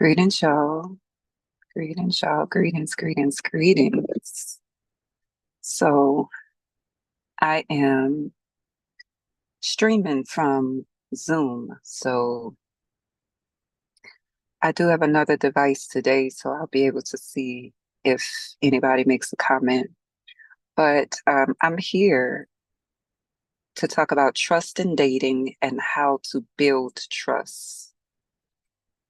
Greetings, y'all. Greetings, y'all. Greetings, greetings, greetings. So I am streaming from Zoom. So I do have another device today, so I'll be able to see if anybody makes a comment. But I'm here to talk about trust in dating and how to build trust.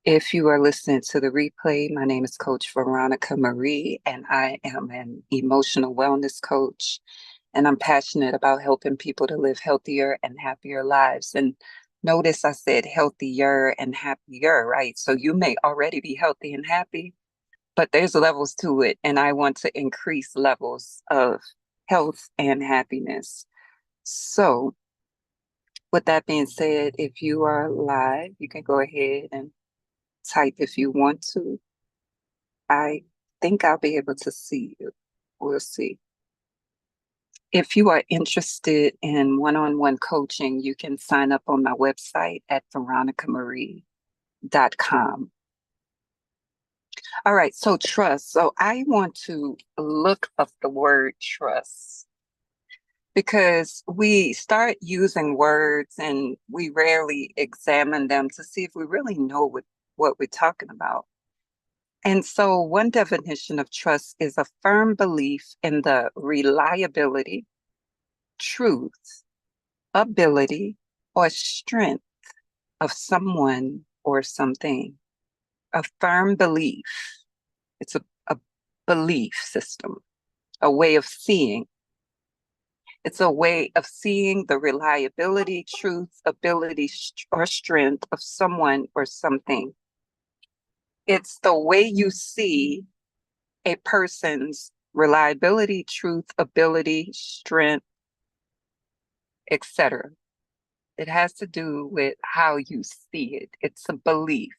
If you are listening to the replay, my name is Coach Veronica Marie, and I am an emotional wellness coach. And I'm passionate about helping people to live healthier and happier lives. And notice I said healthier and happier, right? So you may already be healthy and happy, but there's levels to it. And I want to increase levels of health and happiness. So, with that being said, if you are live, you can go ahead and type if you want to. I think I'll be able to see you. We'll see. If you are interested in one-on-one coaching, you can sign up on my website at veronicamarie.com. All right, so trust. So I want to look up the word trust because we start using words and we rarely examine them to see if we really know what we're talking about. And so one definition of trust is a firm belief in the reliability, truth, ability, or strength of someone or something. A firm belief. It's a belief system, a way of seeing. It's a way of seeing the reliability, truth, ability, or strength of someone or something. It's the way you see a person's reliability, truth, ability, strength, etc. It has to do with how you see it. It's a belief.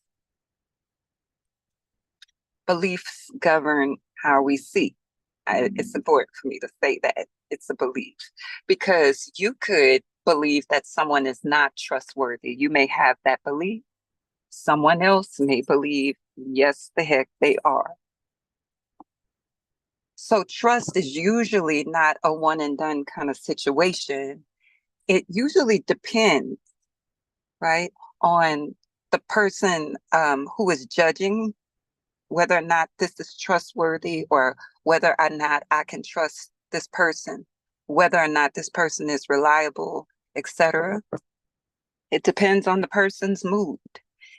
Beliefs govern how we see. It's important for me to say that it's a belief because you could believe that someone is not trustworthy. You may have that belief. Someone else may believe, yes, the heck they are. So trust is usually not a one and done kind of situation. It usually depends, right, on the person who is judging whether or not this is trustworthy or whether or not I can trust this person, whether or not this person is reliable, etc. It depends on the person's mood.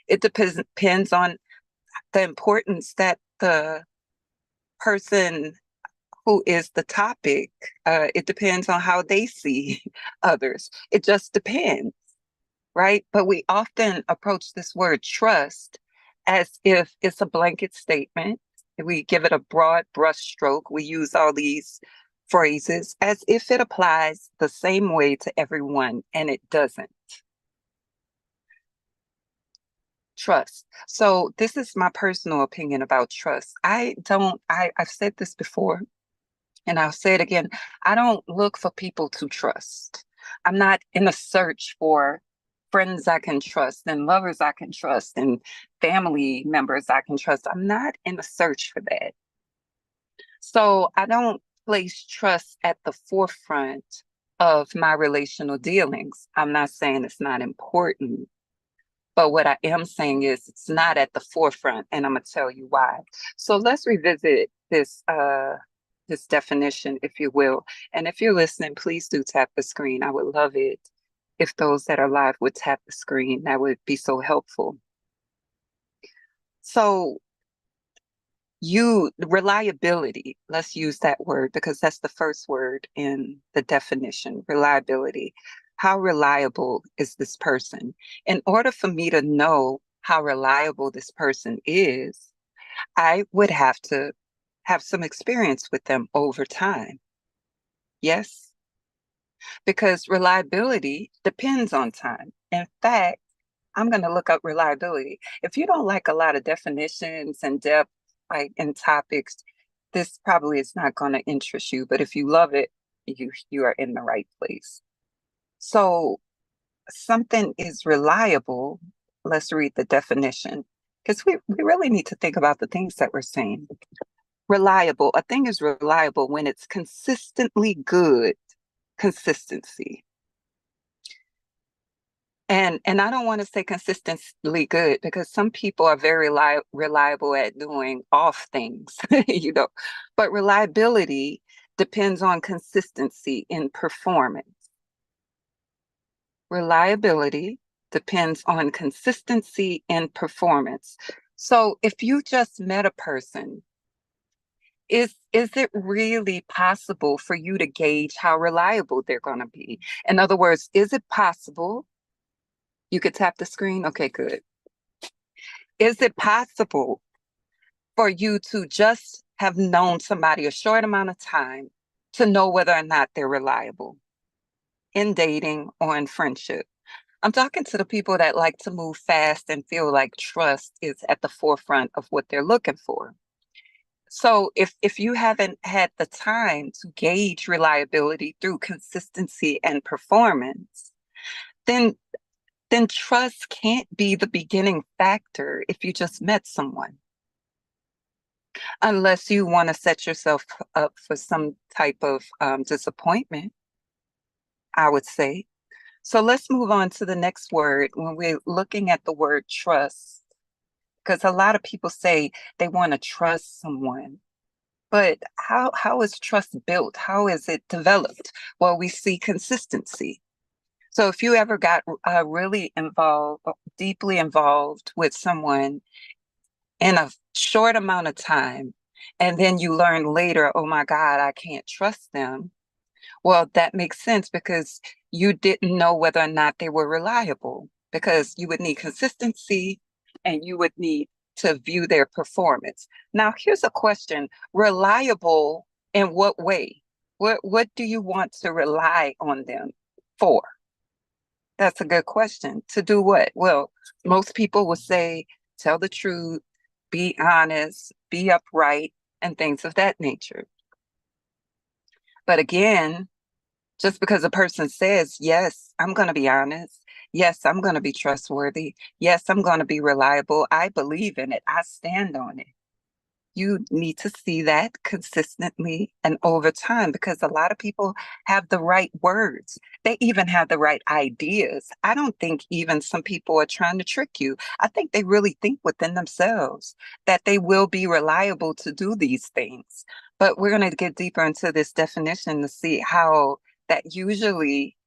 It depends on the importance that the person who is the topic, it depends on how they see others. It just depends, right? But we often approach this word trust as if it's a blanket statement. We give it a broad brushstroke. We use all these phrases as if it applies the same way to everyone, and it doesn't. Trust. So this is my personal opinion about trust. I've said this before, and I'll say it again. I don't look for people to trust. I'm not in a search for friends I can trust and lovers I can trust and family members I can trust. I'm not in a search for that. So I don't place trust at the forefront of my relational dealings. I'm not saying it's not important, but what I am saying is it's not at the forefront, and I'm gonna tell you why. So let's revisit this definition, if you will. And if you're listening, please do tap the screen. I would love it if those that are live would tap the screen. That would be so helpful. So reliability, let's use that word because that's the first word in the definition, reliability. How reliable is this person? In order for me to know how reliable this person is, I would have to have some experience with them over time. Yes, because reliability depends on time. In fact, I'm going to look up reliability. If you don't like a lot of definitions and depth, like in topics, this probably is not going to interest you. But if you love it, you are in the right place. So something is reliable. Let's read the definition. because we really need to think about the things that we're saying. Reliable. A thing is reliable when it's consistently good. Consistency. And I don't want to say consistently good because some people are very reliable at doing off things, you know. But reliability depends on consistency in performance. Reliability depends on consistency in performance. So if you just met a person, is it really possible for you to gauge how reliable they're going to be? In other words, is it possible? You could tap the screen. Okay, good. Is it possible for you to just have known somebody a short amount of time to know whether or not they're reliable in dating or in friendship? I'm talking to the people that like to move fast and feel like trust is at the forefront of what they're looking for. So if you haven't had the time to gauge reliability through consistency and performance, then then trust can't be the beginning factor if you just met someone, unless you want to set yourself up for some type of disappointment, I would say. So let's move on to the next word when we're looking at the word trust, because a lot of people say they want to trust someone. But how is trust built? How is it developed? Well, we see consistency. So if you ever got really involved, deeply involved with someone in a short amount of time, and then you learn later, oh my God, I can't trust them. Well, that makes sense because you didn't know whether or not they were reliable, because you would need consistency and you would need to view their performance. Now, here's a question. Reliable in what way? What do you want to rely on them for? That's a good question. To do what? Well, most people will say, tell the truth, be honest, be upright, and things of that nature. But again, just because a person says, yes, I'm going to be honest. Yes, I'm going to be trustworthy. Yes, I'm going to be reliable. I believe in it. I stand on it. You need to see that consistently and over time, because a lot of people have the right words. They even have the right ideas. I don't think even some people are trying to trick you. I think they really think within themselves that they will be reliable to do these things. But we're going to get deeper into this definition to see how that usually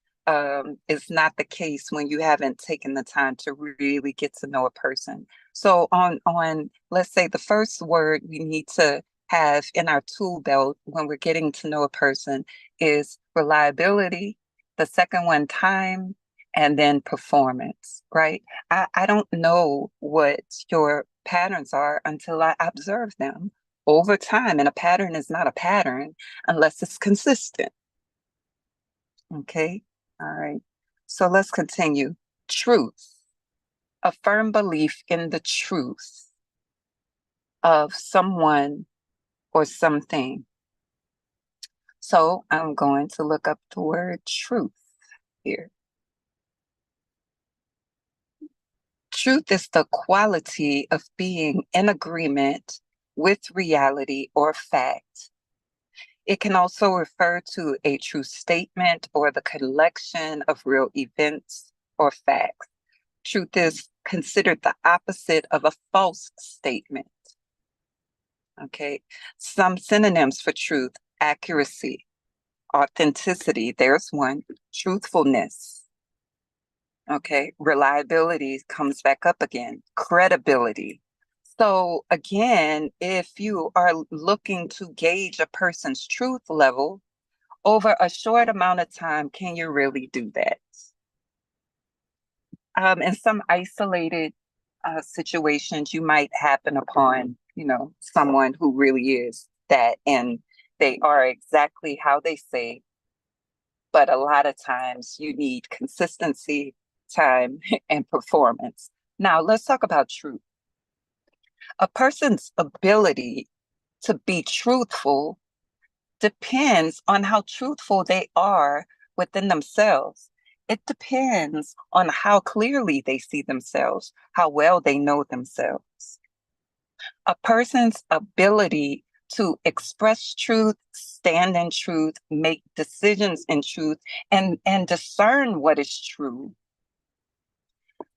is not the case when you haven't taken the time to really get to know a person. So on let's say the first word we need to have in our tool belt when we're getting to know a person is reliability. The second one, time, and then performance, right? I don't know what your patterns are until I observe them over time. And a pattern is not a pattern unless it's consistent. Okay. All right. So let's continue. Truth. A firm belief in the truth of someone or something. So I'm going to look up the word truth here. Truth is the quality of being in agreement with reality or fact. It can also refer to a true statement or the collection of real events or facts. Truth is considered the opposite of a false statement. Okay. Some synonyms for truth: accuracy, authenticity, there's one, truthfulness. Okay. Reliability comes back up again, credibility. So again, if you are looking to gauge a person's truth level over a short amount of time, can you really do that? In some isolated situations, you might happen upon, someone who really is that, and they are exactly how they say. But a lot of times, you need consistency, time, and performance. Now, let's talk about truth. A person's ability to be truthful depends on how truthful they are within themselves. It depends on how clearly they see themselves, how well they know themselves. A person's ability to express truth, stand in truth, make decisions in truth, and discern what is true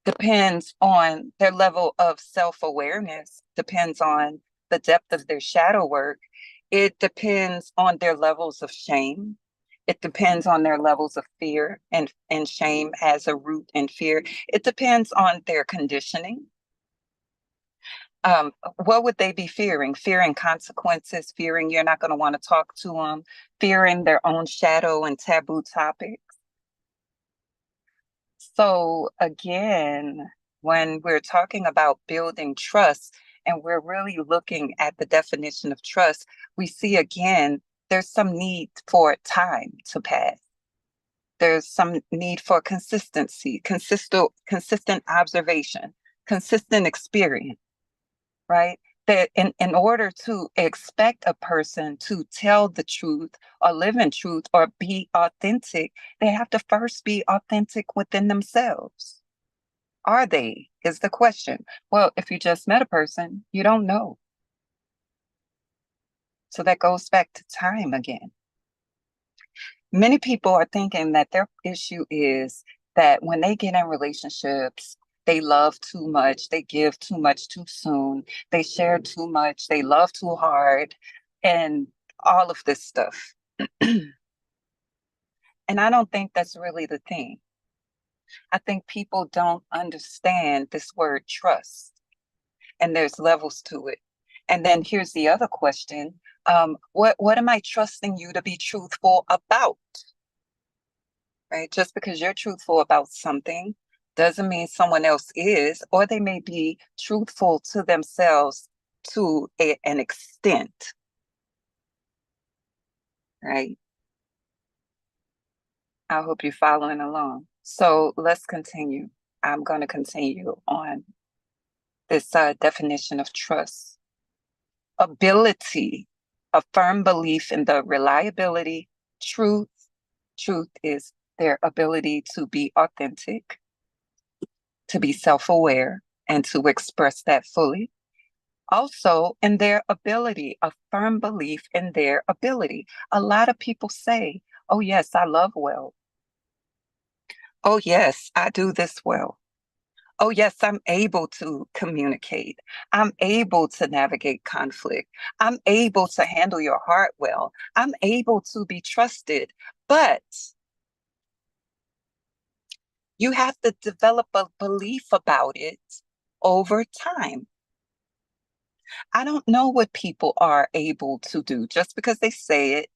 depends on their level of self-awareness, depends on the depth of their shadow work. It depends on their levels of shame. It depends on their levels of fear, and shame has a root in fear. It depends on their conditioning. What would they be fearing? Fearing consequences, fearing you're not going to want to talk to them, fearing their own shadow and taboo topics. So again, when we're talking about building trust and we're really looking at the definition of trust, we see again, there's some need for time to pass. There's some need for consistency, consistent observation, consistent experience, right? That in order to expect a person to tell the truth or live in truth or be authentic, they have to first be authentic within themselves. Are they? Is the question. Well, if you just met a person, you don't know. So that goes back to time again. Many people are thinking that their issue is that when they get in relationships, they love too much, they give too much too soon, they share too much, they love too hard, and all of this stuff. And I don't think that's really the thing. I think people don't understand this word trust, and there's levels to it. And then here's the other question. What am I trusting you to be truthful about? Right? Just because you're truthful about something doesn't mean someone else is, or they may be truthful to themselves to an extent, right? I hope you're following along. So let's continue. I'm going to continue on this definition of trust. Ability, a firm belief in the reliability, truth. Truth is their ability to be authentic, to be self-aware, and to express that fully. Also, in their ability, a firm belief in their ability. A lot of people say, oh, yes, I love well. Oh, yes, I do this well. Oh, yes, I'm able to communicate. I'm able to navigate conflict. I'm able to handle your heart well. I'm able to be trusted. But you have to develop a belief about it over time. I don't know what people are able to do just because they say it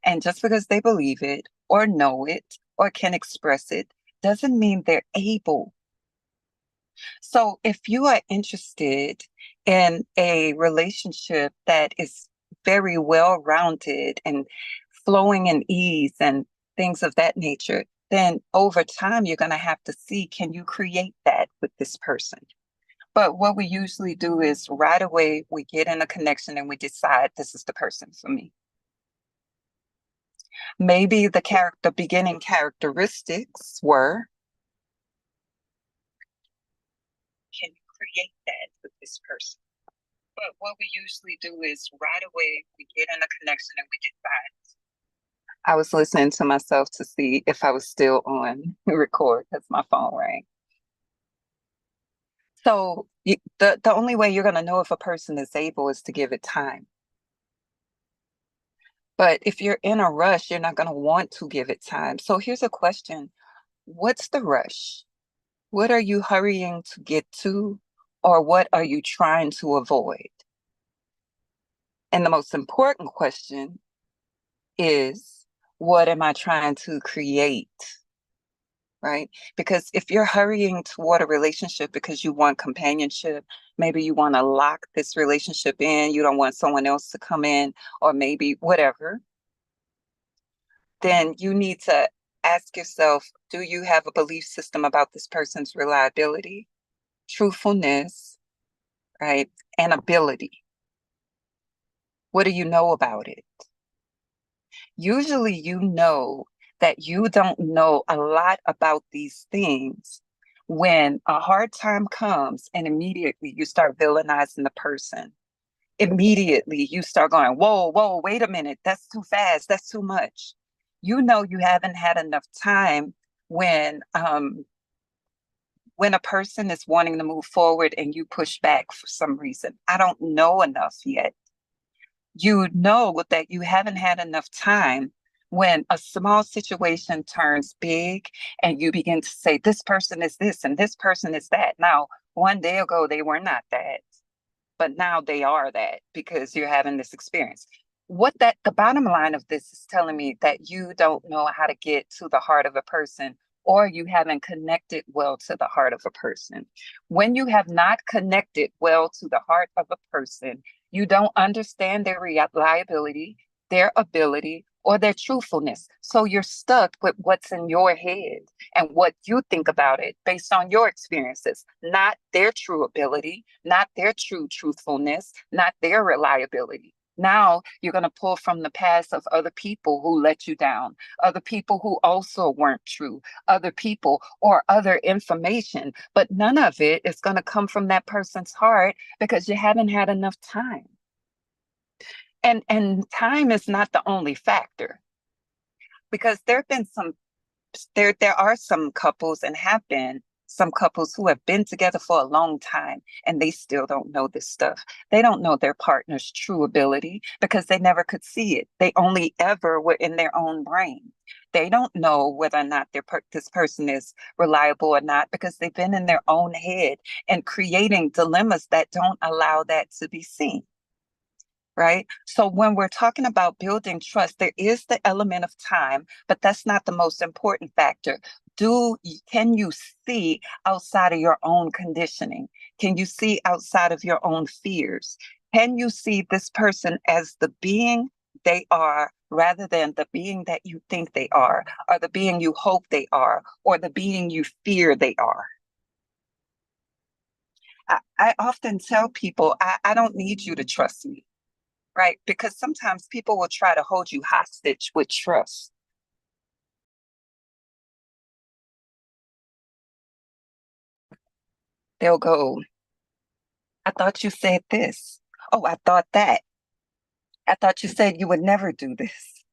and just because they believe it or know it or can express it doesn't mean they're able. So if you are interested in a relationship that is very well rounded and flowing in ease and things of that nature, then over time you're going to have to see, can you create that with this person? But what we usually do is right away we get in a connection and we decide this is the person for me. Maybe the beginning characteristics were, can you create that with this person? But what we usually do is right away we get in a connection and we decide. I was listening to myself to see if I was still on record because my phone rang. So the only way you're going to know if a person is able is to give it time. But if you're in a rush, you're not going to want to give it time. So here's a question. What's the rush? What are you hurrying to get to? Or what are you trying to avoid? And the most important question is, what am I trying to create? Right? Because if you're hurrying toward a relationship because you want companionship, maybe you want to lock this relationship in, you don't want someone else to come in, or maybe whatever, then you need to ask yourself, do you have a belief system about this person's reliability, truthfulness, right? And ability? What do you know about it? Usually you know that you don't know a lot about these things when a hard time comes and immediately you start villainizing the person. Immediately you start going, whoa, whoa, wait a minute, that's too fast, that's too much. You know you haven't had enough time when a person is wanting to move forward and you push back for some reason. I don't know enough yet. You know that you haven't had enough time when a small situation turns big and you begin to say, this person is this and this person is that. Now, one day ago, they were not that, but now they are that because you're having this experience. The bottom line of this is telling me that you don't know how to get to the heart of a person, or you haven't connected well to the heart of a person. When you have not connected well to the heart of a person, you don't understand their reliability, their ability, or their truthfulness. So you're stuck with what's in your head and what you think about it based on your experiences, not their true ability, not their true truthfulness, not their reliability. Now you're going to pull from the past of other people who let you down, other people who also weren't true, other people or other information, but none of it is going to come from that person's heart because you haven't had enough time. And time is not the only factor, because there are some couples and have been some couples who have been together for a long time and they still don't know this stuff. They don't know their partner's true ability because they never could see it. They only ever were in their own brain. They don't know whether or not this person is reliable or not because they've been in their own head and creating dilemmas that don't allow that to be seen. Right? So when we're talking about building trust, there is the element of time, but that's not the most important factor. Can you see outside of your own conditioning? Can you see outside of your own fears? Can you see this person as the being they are rather than the being that you think they are, or the being you hope they are, or the being you fear they are? I often tell people, I don't need you to trust me. Right? Because sometimes people will try to hold you hostage with trust. They'll go, I thought you said this. Oh, I thought that. I thought you said you would never do this.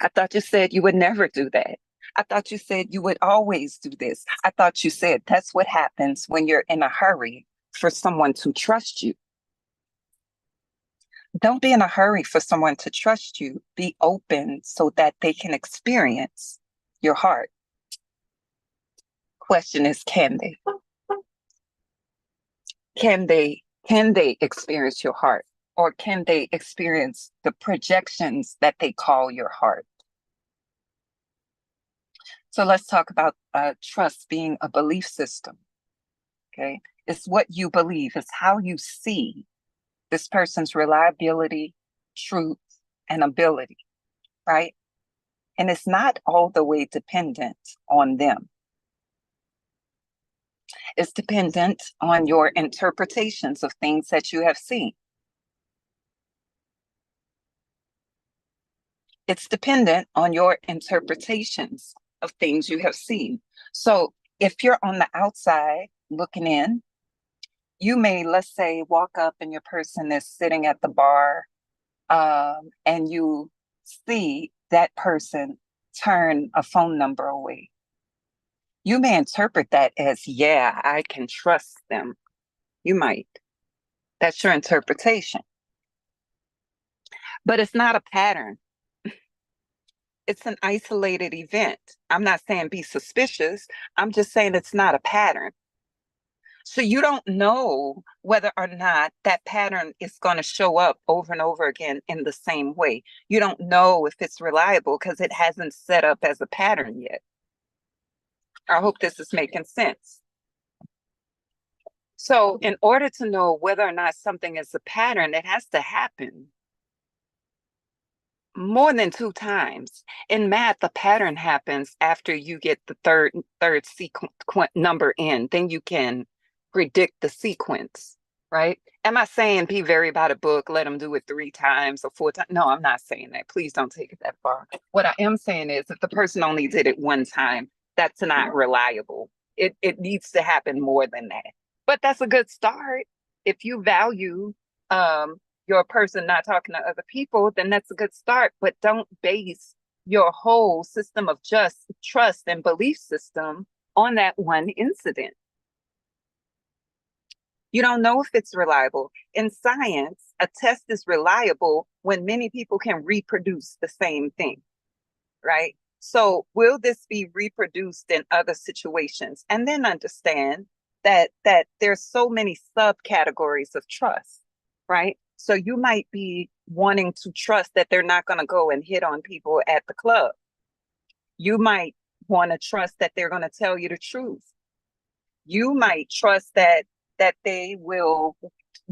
I thought you said you would never do that. I thought you said you would always do this. I thought you said that's what happens when you're in a hurry for someone to trust you. Don't be in a hurry for someone to trust you. Be open so that they can experience your heart. Question is, can they? Can they experience your heart, or can they experience the projections that they call your heart? So let's talk about trust being a belief system. Okay, it's what you believe, it's how you see this person's reliability, truth, and ability, right? And it's not all the way dependent on them. It's dependent on your interpretations of things that you have seen. It's dependent on your interpretations of things you have seen. So if you're on the outside looking in, you may, let's say, walk up and your person is sitting at the bar, and you see that person turn a phone number away. You may interpret that as, yeah, I can trust them. You might. That's your interpretation. But it's not a pattern. It's an isolated event. I'm not saying be suspicious. I'm just saying it's not a pattern. So you don't know whether or not that pattern is going to show up over and over again in the same way. You don't know if it's reliable because it hasn't set up as a pattern yet. I hope this is making sense. So in order to know whether or not something is a pattern, it has to happen more than 2 times. In math, the pattern happens after you get the third sequence number in, then you can predict the sequence. right? Am I saying be very about a book, let them do it 3 times or 4 times? No, I'm not saying that. Please don't take it that far. What I am saying is if the person only did it 1 time, that's not reliable. It needs to happen more than that. But that's a good start. If you value your person not talking to other people, then that's a good start. But don't base your whole system of just trust and belief system on that one incident. You don't know if it's reliable. In science, a test is reliable when many people can reproduce the same thing, right? So, will this be reproduced in other situations? And then understand that there's so many subcategories of trust, right? So you might be wanting to trust that they're not going to go and hit on people at the club. You might want to trust that they're going to tell you the truth. You might trust that they will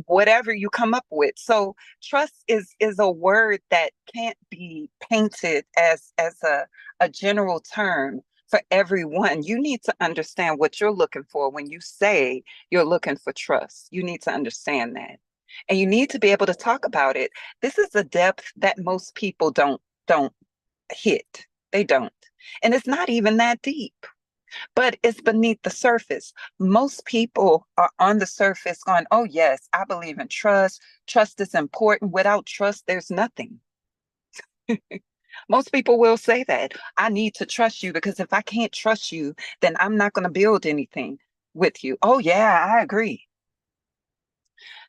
whatever you come up with. So trust is a word that can't be painted as a general term for everyone. You need to understand what you're looking for when you say you're looking for trust. You need to understand that. And you need to be able to talk about it. This is a depth that most people don't hit. They don't. And it's not even that deep, but it's beneath the surface. Most people are on the surface going, oh, yes, I believe in trust. Trust is important. Without trust, there's nothing. Most people will say that. I need to trust you because if I can't trust you, then I'm not going to build anything with you. Oh, yeah, I agree.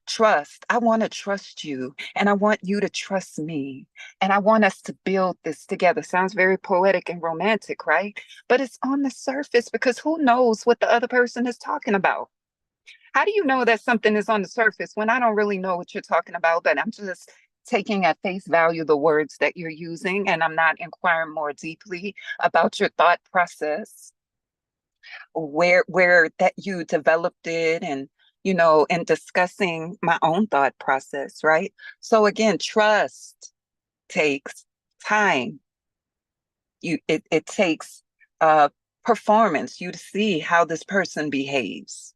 Trust. I want to trust you and I want you to trust me. And I want us to build this together. Sounds very poetic and romantic, right? But it's on the surface because who knows what the other person is talking about? How do you know that something is on the surface when I don't really know what you're talking about, but I'm just taking at face value the words that you're using and I'm not inquiring more deeply about your thought process, where that you developed it and discussing my own thought process, right? So again, trust takes time. It takes performance, you to see how this person behaves.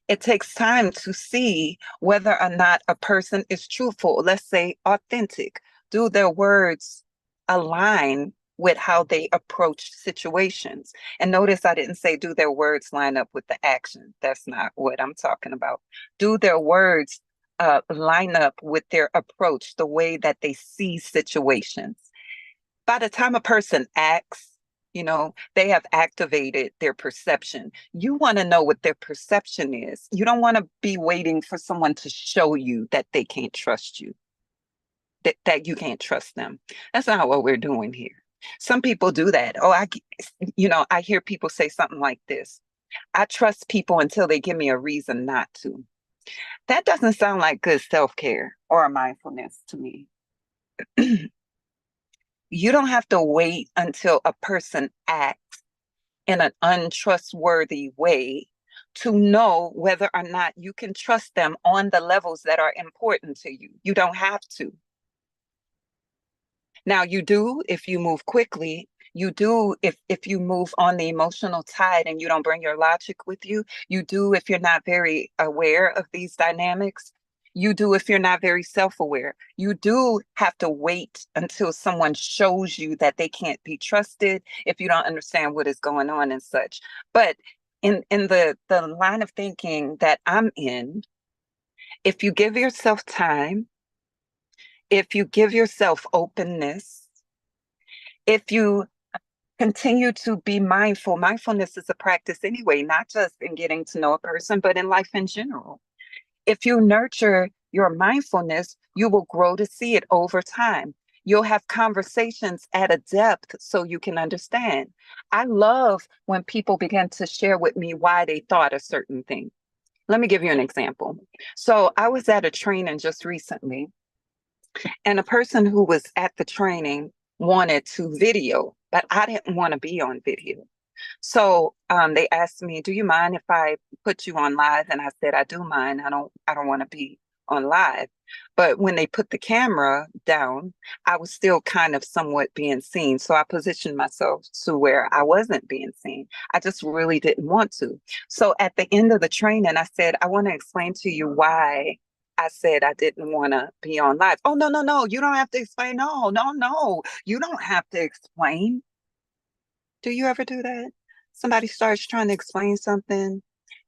It takes time to see whether or not a person is truthful, let's say authentic. Do their words align with how they approach situations? And notice I didn't say do their words line up with the action. That's not what I'm talking about. Do their words line up with their approach, the way that they see situations? By the time a person acts, they have activated their perception. You want to know what their perception is. You don't want to be waiting for someone to show you that they can't trust you, that you can't trust them. That's not what we're doing here. Some people do that. Oh, I hear people say something like this. I trust people until they give me a reason not to. That doesn't sound like good self-care or mindfulness to me. You don't have to wait until a person acts in an untrustworthy way to know whether or not you can trust them on the levels that are important to you. You don't have to. Now, you do if you move quickly. You do if you move on the emotional tide and you don't bring your logic with you. You do if you're not very aware of these dynamics. You do if you're not very self-aware. You do have to wait until someone shows you that they can't be trusted if you don't understand what is going on and such. But in the line of thinking that I'm in, if you give yourself time, if you give yourself openness, if you continue to be mindful. Mindfulness is a practice anyway, not just in getting to know a person, but in life in general. If you nurture your mindfulness, you will grow to see it over time. You'll have conversations at a depth so you can understand. I love when people begin to share with me why they thought a certain thing. Let me give you an example. So I was at a training just recently, and a person who was at the training wanted to video, but I didn't want to be on video. So they asked me, "Do you mind if I put you on live?" And I said, "I do mind. I don't want to be on live. But when they put the camera down, I was still kind of somewhat being seen. So I positioned myself to where I wasn't being seen. I just really didn't want to. So at the end of the training, I said, I want to explain to you why I said I didn't want to be on live. Oh, no, no, no. You don't have to explain. No, no, no. You don't have to explain. Do you ever do that? Somebody starts trying to explain something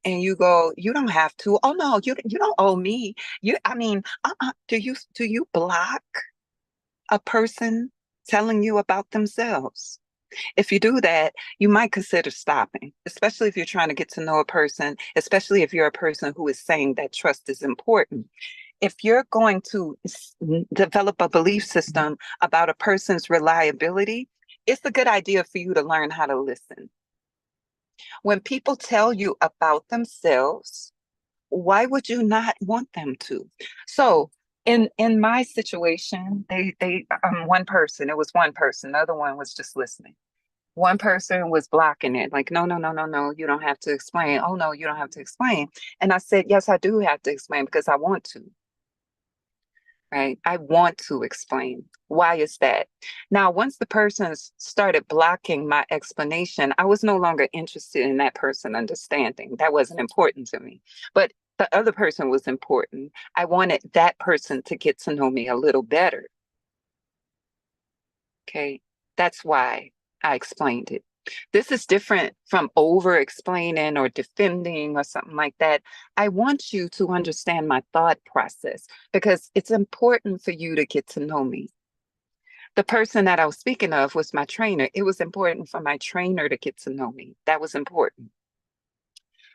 and you go, you don't have to. Oh no, you don't owe me. I mean, do you block a person telling you about themselves? If you do that, you might consider stopping, especially if you're trying to get to know a person, especially if you're a person who is saying that trust is important. If you're going to develop a belief system about a person's reliability, it's a good idea for you to learn how to listen. When people tell you about themselves, why would you not want them to? So in my situation, they one person, it was one person, the other one was just listening. One person was blocking it, like, no, no, no, no, no, you don't have to explain. Oh no, you don't have to explain. And I said, yes, I do have to explain because I want to. Right? I want to explain. Why is that? Now, once the person started blocking my explanation, I was no longer interested in that person understanding. That wasn't important to me. But the other person was important. I wanted that person to get to know me a little better. Okay. That's why I explained it. This is different from over explaining or defending or something like that. I want you to understand my thought process because it's important for you to get to know me. The person that I was speaking of was my trainer. It was important for my trainer to get to know me. That was important.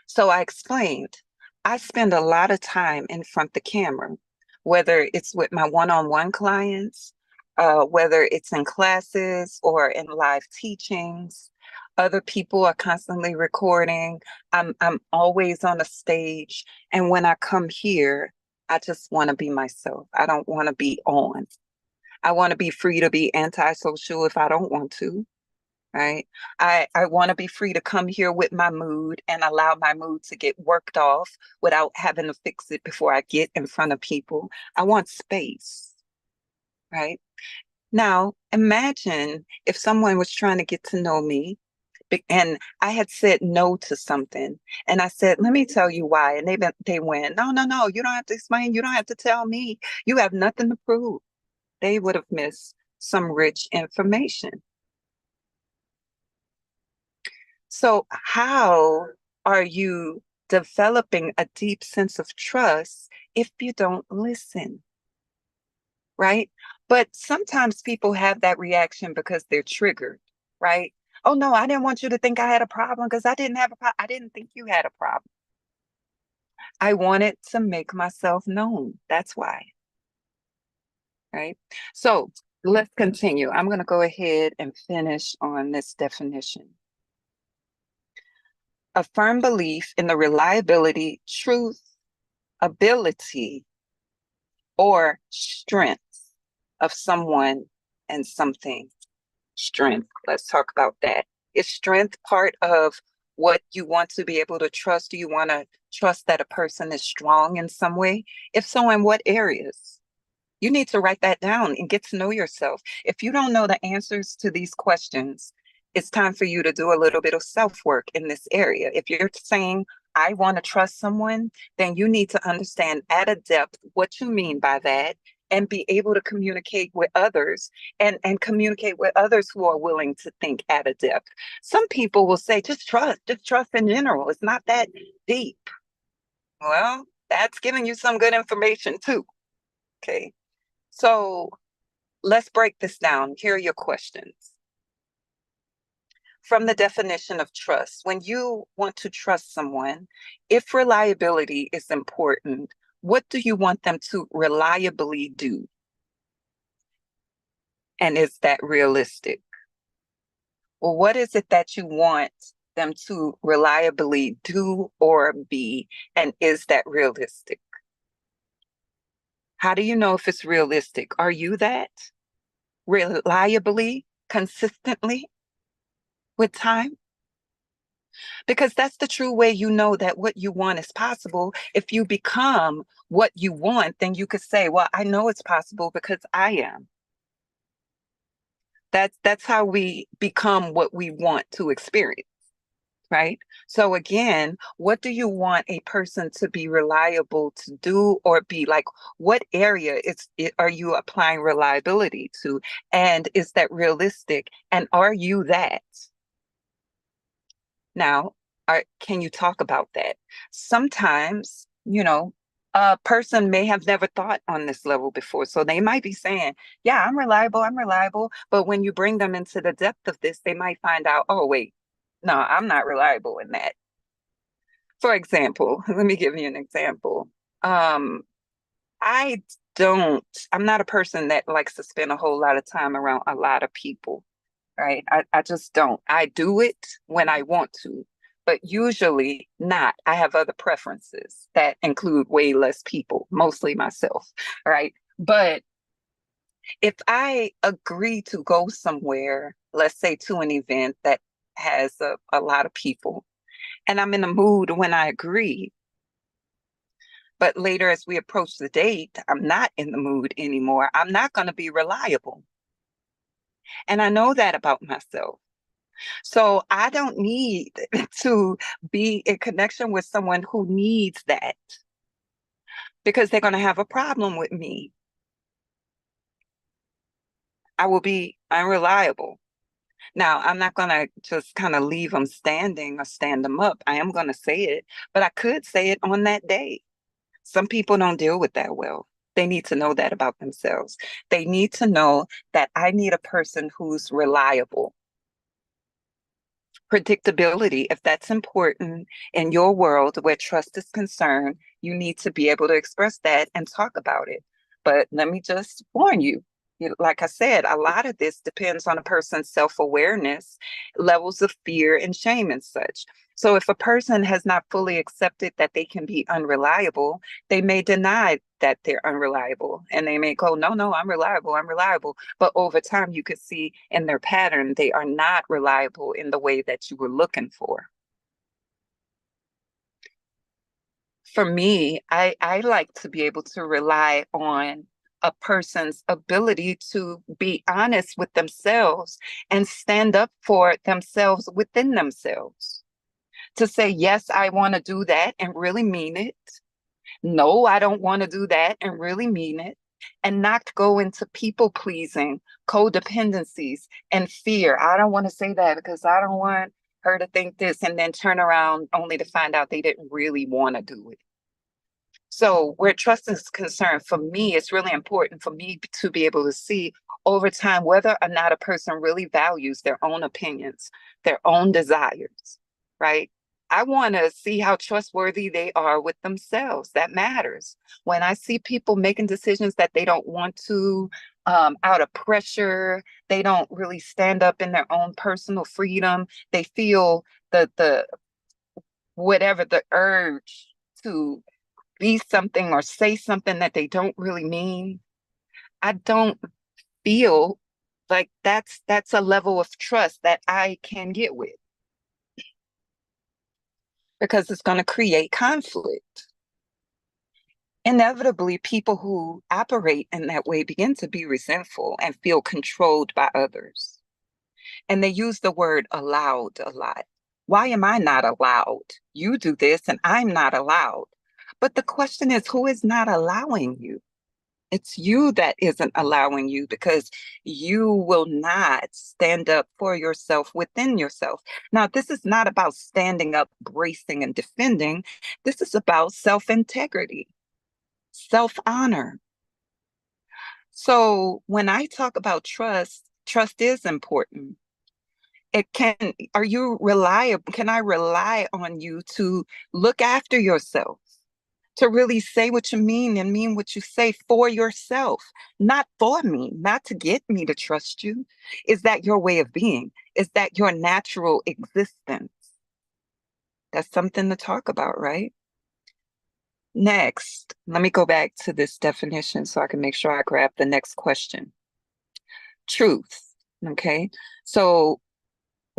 So I explained, I spend a lot of time in front of the camera, whether it's with my one-on-one clients, whether it's in classes or in live teachings. Other people are constantly recording. I'm always on a stage. And when I come here, I just want to be myself. I don't want to be on. I want to be free to be antisocial if I don't want to, right? I want to be free to come here with my mood and allow my mood to get worked off without having to fix it before I get in front of people. I want space, right? Now, imagine if someone was trying to get to know me and I had said no to something and I said, let me tell you why. And they went, no, no, no, you don't have to explain. You don't have to tell me. You have nothing to prove. They would have missed some rich information. So, how are you developing a deep sense of trust if you don't listen? Right? But sometimes people have that reaction because they're triggered, right? Oh no, I didn't want you to think I had a problem because I didn't have a problem. I didn't think you had a problem. I wanted to make myself known. That's why, right? So let's continue. I'm going to go ahead and finish on this definition. A firm belief in the reliability, truth, ability, or strength of someone and something. Strength. Let's talk about that. Is strength part of what you want to be able to trust? Do you want to trust that a person is strong in some way? If so, in what areas? You need to write that down and get to know yourself. If you don't know the answers to these questions, it's time for you to do a little bit of self work in this area. If you're saying, I want to trust someone, then you need to understand at a depth what you mean by that and be able to communicate with others and communicate with others who are willing to think at a depth. Some people will say, just trust in general. It's not that deep. Well, that's giving you some good information too. Okay. So let's break this down. Here are your questions. From the definition of trust, when you want to trust someone, if reliability is important, what do you want them to reliably do? And is that realistic? Well, what is it that you want them to reliably do or be? And is that realistic? How do you know if it's realistic? Are you that reliably, consistently with time? Because that's the true way you know that what you want is possible. If you become what you want, then you could say, well, I know it's possible because I am. That's how we become what we want to experience, right? So again, what do you want a person to be reliable to do or be like? What area are you applying reliability to? And is that realistic? And are you that? Now, can you talk about that? Sometimes, a person may have never thought on this level before. So they might be saying, yeah, I'm reliable, I'm reliable. But when you bring them into the depth of this, they might find out, oh, wait, no, I'm not reliable in that. For example, let me give you an example. Um, I don't, I'm not a person that likes to spend a whole lot of time around a lot of people, right? I just don't. I do it when I want to, but usually not. I have other preferences that include way less people, mostly myself, right? But if I agree to go somewhere, let's say to an event that has a lot of people, and I'm in a mood when I agree, but later as we approach the date, I'm not in the mood anymore. I'm not going to be reliable. And I know that about myself. So I don't need to be in connection with someone who needs that because they're going to have a problem with me. I will be unreliable. Now, I'm not going to just kind of leave them standing or stand them up. I am going to say it, but I could say it on that day. Some people don't deal with that well. They need to know that about themselves. They need to know that I need a person who's reliable. Predictability, if that's important in your world where trust is concerned, you need to be able to express that and talk about it. But let me just warn you, like I said, a lot of this depends on a person's self-awareness, levels of fear and shame and such. So if a person has not fully accepted that they can be unreliable, they may deny that they're unreliable and they may go, no, no, I'm reliable, I'm reliable. But over time, you could see in their pattern, they are not reliable in the way that you were looking for. For me, I like to be able to rely on a person's ability to be honest with themselves and stand up for themselves within themselves. To say, yes, I want to do that and really mean it. No, I don't want to do that and really mean it. And not go into people pleasing, codependencies, and fear. I don't want to say that because I don't want her to think this and then turn around only to find out they didn't really want to do it. So, where trust is concerned, for me, it's really important for me to be able to see over time whether or not a person really values their own opinions, their own desires, right? I want to see how trustworthy they are with themselves. That matters. When I see people making decisions that they don't want to, out of pressure, they don't really stand up in their own personal freedom. They feel the whatever the urge to be something or say something that they don't really mean. I don't feel like that's a level of trust that I can get with because it's going to create conflict. Inevitably, people who operate in that way begin to be resentful and feel controlled by others. And they use the word allowed a lot. Why am I not allowed? You do this and I'm not allowed. But the question is, who is not allowing you? It's you that isn't allowing you because you will not stand up for yourself within yourself. Now, this is not about standing up, bracing, and defending. This is about self integrity, self honor. So, when I talk about trust, trust is important. Are you reliable? Can I rely on you to look after yourself? To really say what you mean and mean what you say for yourself, not for me, not to get me to trust you. Is that your way of being? Is that your natural existence? That's something to talk about, right? Next, let me go back to this definition so I can make sure I grab the next question. Truth. Okay. So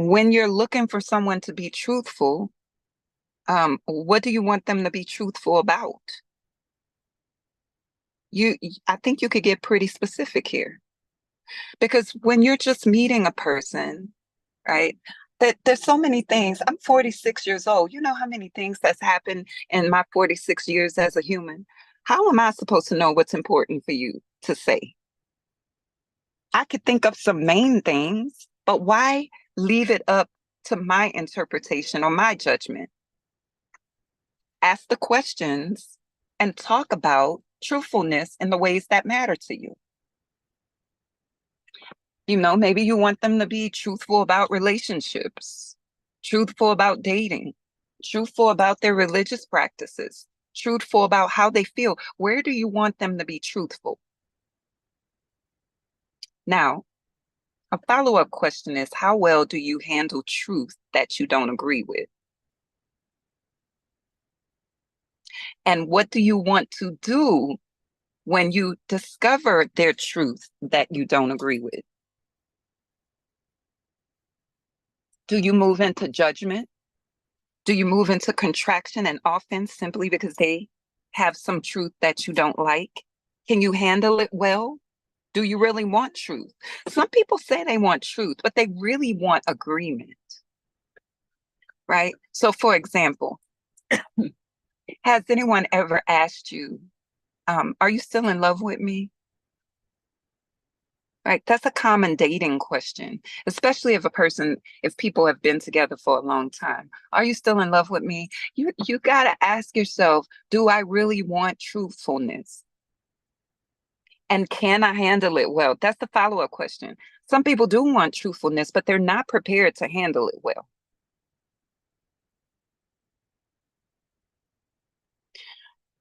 when you're looking for someone to be truthful, what do you want them to be truthful about? I think you could get pretty specific here, because when you're just meeting a person, right? That there's so many things. I'm 46 years old. You know how many things that's happened in my 46 years as a human? How am I supposed to know what's important for you to say? I could think of some main things, but why leave it up to my interpretation or my judgment? Ask the questions and talk about truthfulness in the ways that matter to you. Maybe you want them to be truthful about relationships, truthful about dating, truthful about their religious practices, truthful about how they feel. Where do you want them to be truthful? Now, a follow-up question is, how well do you handle truth that you don't agree with? And what do you want to do when you discover their truth that you don't agree with? Do you move into judgment? Do you move into contraction and offense simply because they have some truth that you don't like? Can you handle it well? Do you really want truth? Some people say they want truth, but they really want agreement, right? So, for example, has anyone ever asked you, are you still in love with me? Right? That's a common dating question, especially if people have been together for a long time. Are you still in love with me? You got to ask yourself, do I really want truthfulness? And can I handle it well? That's the follow-up question. Some people do want truthfulness, but they're not prepared to handle it well.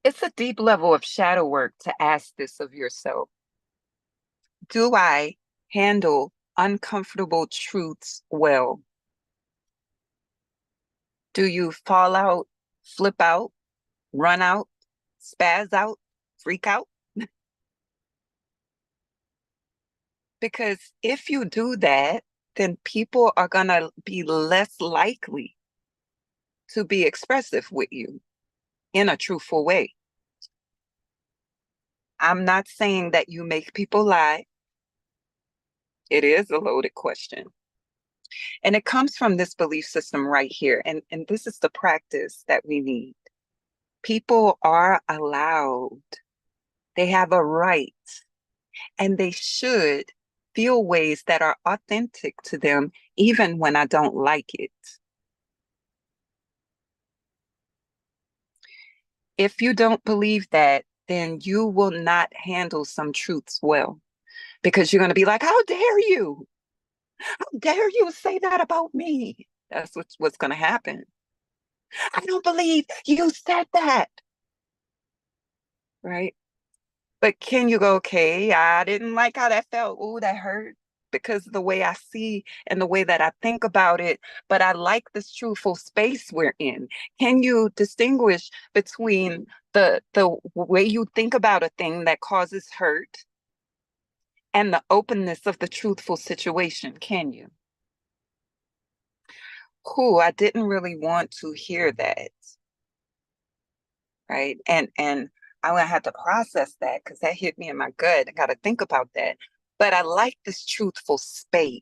It's a deep level of shadow work to ask this of yourself. Do I handle uncomfortable truths well? Do you fall out, flip out, run out, spaz out, freak out? Because if you do that, then people are going to be less likely to be expressive with you in a truthful way. I'm not saying that you make people lie. It is a loaded question. And it comes from this belief system right here. And this is the practice that we need. People are allowed, they have a right, and they should feel ways that are authentic to them, even when I don't like it. If you don't believe that, then you will not handle some truths well, because you're going to be like, how dare you? How dare you say that about me? That's what's going to happen. I don't believe you said that. Right? But can you go, okay, I didn't like how that felt. Oh, that hurt because of the way I see and the way that I think about it. But I like this truthful space we're in. Can you distinguish between the way you think about a thing that causes hurt and the openness of the truthful situation? Can you? Cool, I didn't really want to hear that. Right. And I'm gonna have to process that because that hit me in my gut. I gotta think about that. But I like this truthful space.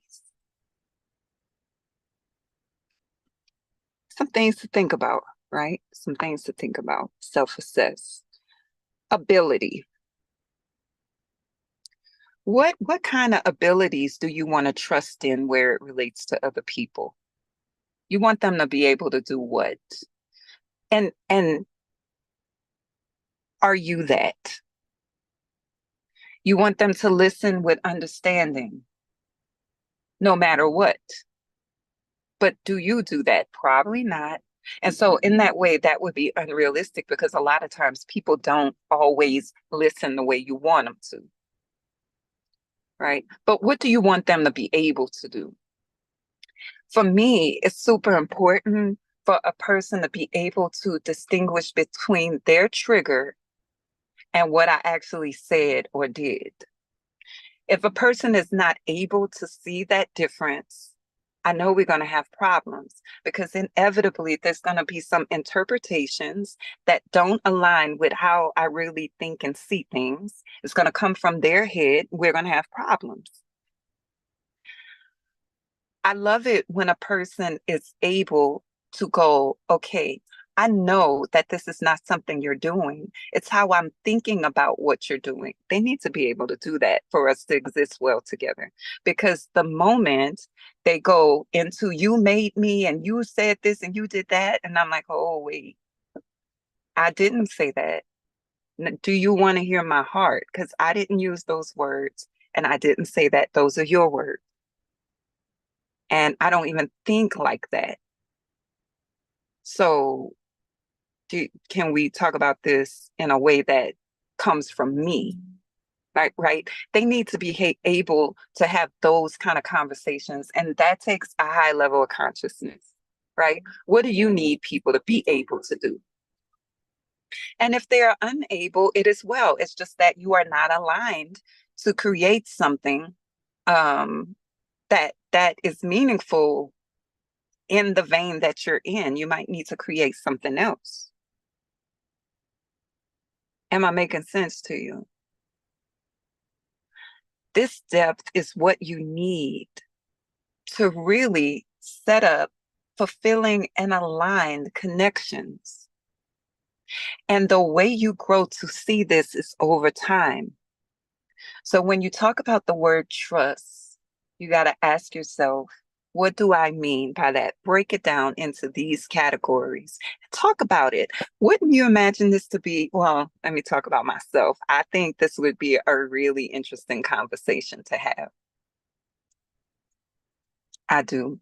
Some things to think about, right? Some things to think about. Self-assess. Ability. What kind of abilities do you want to trust in where it relates to other people? You want them to be able to do what? And are you that? You want them to listen with understanding, no matter what. But do you do that? Probably not. And so, in that way, that would be unrealistic because a lot of times people don't always listen the way you want them to. Right. But what do you want them to be able to do? For me, it's super important for a person to be able to distinguish between their trigger and what I actually said or did. If a person is not able to see that difference, I know we're going to have problems because inevitably there's going to be some interpretations that don't align with how I really think and see things. It's going to come from their head. We're going to have problems. I love it when a person is able to go, okay, I know that this is not something you're doing. It's how I'm thinking about what you're doing. They need to be able to do that for us to exist well together. Because the moment they go into, you made me and you said this and you did that, and I'm like, oh, wait, I didn't say that. Do you want to hear my heart? Because I didn't use those words and I didn't say that. Those are your words. And I don't even think like that. So can we talk about this in a way that comes from me? Right? They need to be able to have those kind of conversations. And that takes a high level of consciousness, right? What do you need people to be able to do? And if they are unable, it is well. It's just that you are not aligned to create something that is meaningful in the vein that you're in. You might need to create something else. Am I making sense to you? This depth is what you need to really set up fulfilling and aligned connections. And the way you grow to see this is over time. So when you talk about the word trust, you got to ask yourself, what do I mean by that? Break it down into these categories. Talk about it. Wouldn't you imagine this to be, well, let me talk about myself. I think this would be a really interesting conversation to have. I do.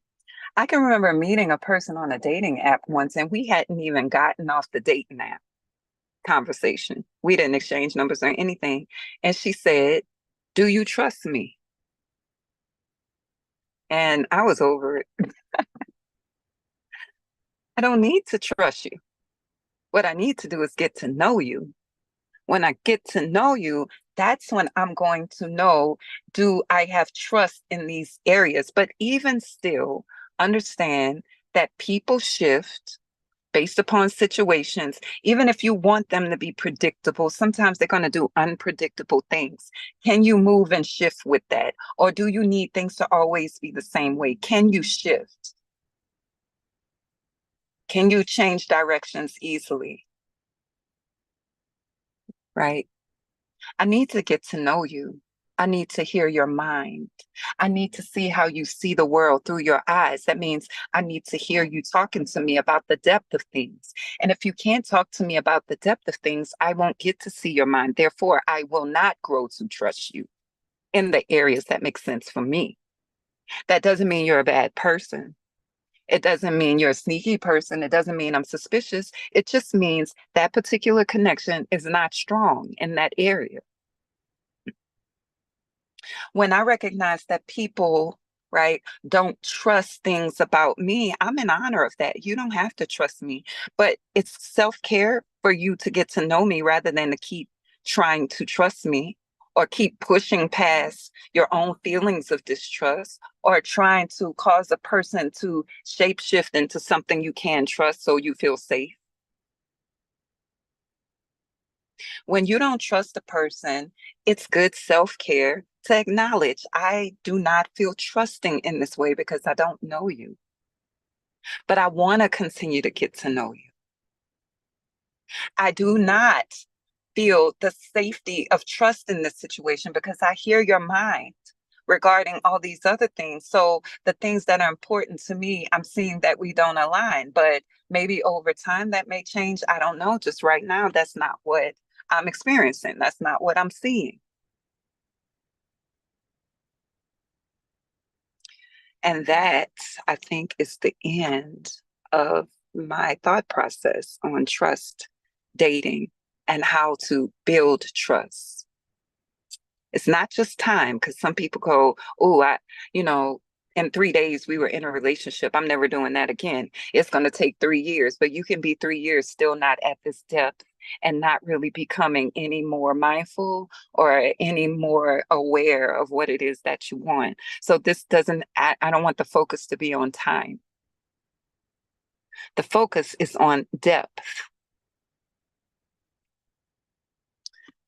I can remember meeting a person on a dating app once, and we hadn't even gotten off the dating app conversation. We didn't exchange numbers or anything. And she said, do you trust me? And I was over it. I don't need to trust you. What I need to do is get to know you. When I get to know you, that's when I'm going to know, do I have trust in these areas? But even still, understand that people shift based upon situations. Even if you want them to be predictable, sometimes they're going to do unpredictable things. Can you move and shift with that? Or do you need things to always be the same way? Can you shift? Can you change directions easily? Right? I need to get to know you. I need to hear your mind. I need to see how you see the world through your eyes. That means I need to hear you talking to me about the depth of things. And if you can't talk to me about the depth of things, I won't get to see your mind. Therefore, I will not grow to trust you in the areas that make sense for me. That doesn't mean you're a bad person. It doesn't mean you're a sneaky person. It doesn't mean I'm suspicious. It just means that particular connection is not strong in that area. When I recognize that people, right, don't trust things about me, I'm in honor of that. You don't have to trust me, but it's self-care for you to get to know me rather than to keep trying to trust me or keep pushing past your own feelings of distrust or trying to cause a person to shapeshift into something you can trust so you feel safe. When you don't trust a person, it's good self-care to acknowledge, I do not feel trusting in this way because I don't know you, but I want to continue to get to know you. I do not feel the safety of trust in this situation because I hear your mind regarding all these other things. So the things that are important to me, I'm seeing that we don't align, but maybe over time that may change. I don't know. Just right now, that's not what I'm experiencing. That's not what I'm seeing. And that, I think, is the end of my thought process on trust, dating, and how to build trust. It's not just time, because some people go, oh, you know, in 3 days we were in a relationship. I'm never doing that again. It's going to take 3 years, but you can be 3 years still not at this depth and not really becoming any more mindful or any more aware of what it is that you want. So this doesn't, I don't want the focus to be on time. The focus is on depth,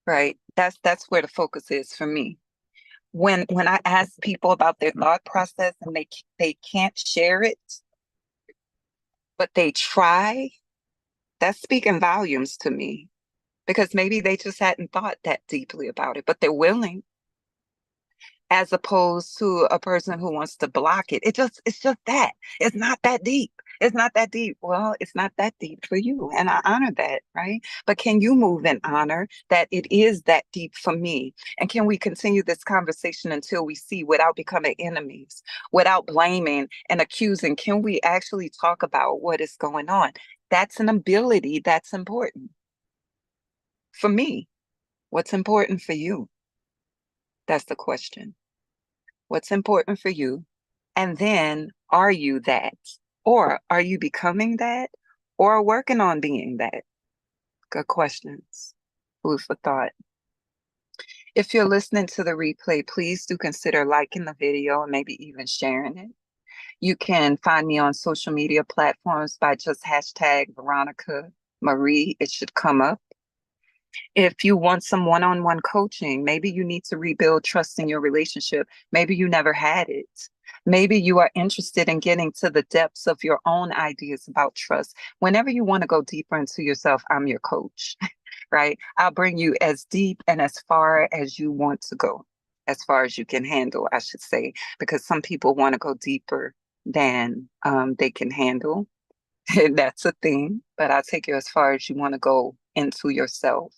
right? That's where the focus is for me. When I ask people about their thought process and they can't share it, but they try, that's speaking volumes to me because maybe they just hadn't thought that deeply about it, but they're willing, as opposed to a person who wants to block it. It's just that. It's not that deep. It's not that deep. Well, it's not that deep for you. And I honor that, right? But can you move in honor that it is that deep for me? And can we continue this conversation until we see, without becoming enemies, without blaming and accusing? Can we actually talk about what is going on? That's an ability that's important for me. What's important for you? That's the question. What's important for you? And then, are you that? Or are you becoming that? Or working on being that? Good questions. Food for thought. If you're listening to the replay, please do consider liking the video and maybe even sharing it. You can find me on social media platforms by just hashtag Veronica Marie. It should come up. If you want some one-on-one coaching, maybe you need to rebuild trust in your relationship. Maybe you never had it. Maybe you are interested in getting to the depths of your own ideas about trust. Whenever you want to go deeper into yourself, I'm your coach, right? I'll bring you as deep and as far as you want to go, as far as you can handle, I should say, because some people want to go deeper than they can handle. That's a thing, but I'll take you as far as you want to go into yourself.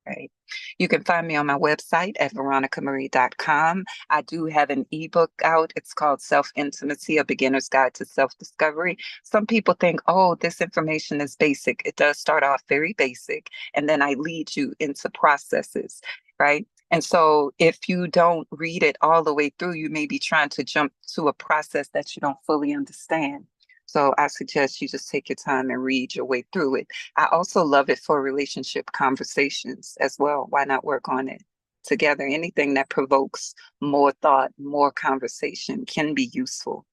Right. You can find me on my website at veronicamarie.com. I do have an ebook out. It's called Self-Intimacy, A Beginner's Guide to Self-Discovery. Some people think, oh, this information is basic. It does start off very basic, and then I lead you into processes, right? And so if you don't read it all the way through, you may be trying to jump to a process that you don't fully understand. So I suggest you just take your time and read your way through it. I also love it for relationship conversations as well. Why not work on it together? Anything that provokes more thought, more conversation can be useful.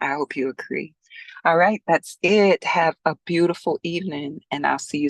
I hope you agree. All right, that's it. Have a beautiful evening, and I'll see you